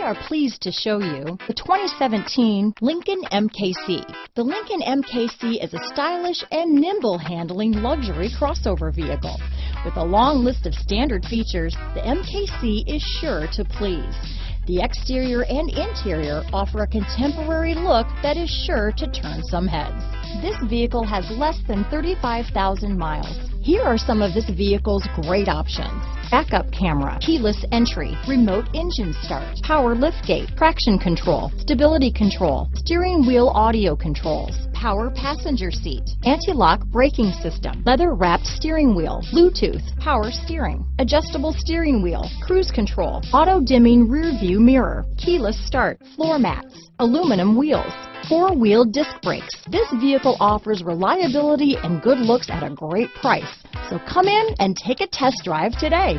are pleased to show you the 2017 Lincoln MKC. The Lincoln MKC is a stylish and nimble handling luxury crossover vehicle. With a long list of standard features, the MKC is sure to please. The exterior and interior offer a contemporary look that is sure to turn some heads. This vehicle has less than 35,000 miles. Here are some of this vehicle's great options: backup camera, keyless entry, remote engine start, power liftgate, traction control, stability control, steering wheel audio controls, power passenger seat, anti-lock braking system, leather-wrapped steering wheel, Bluetooth, power steering, adjustable steering wheel, cruise control, auto-dimming rear view mirror, keyless start, floor mats, aluminum wheels, four-wheel disc brakes. This vehicle offers reliability and good looks at a great price. So come in and take a test drive today.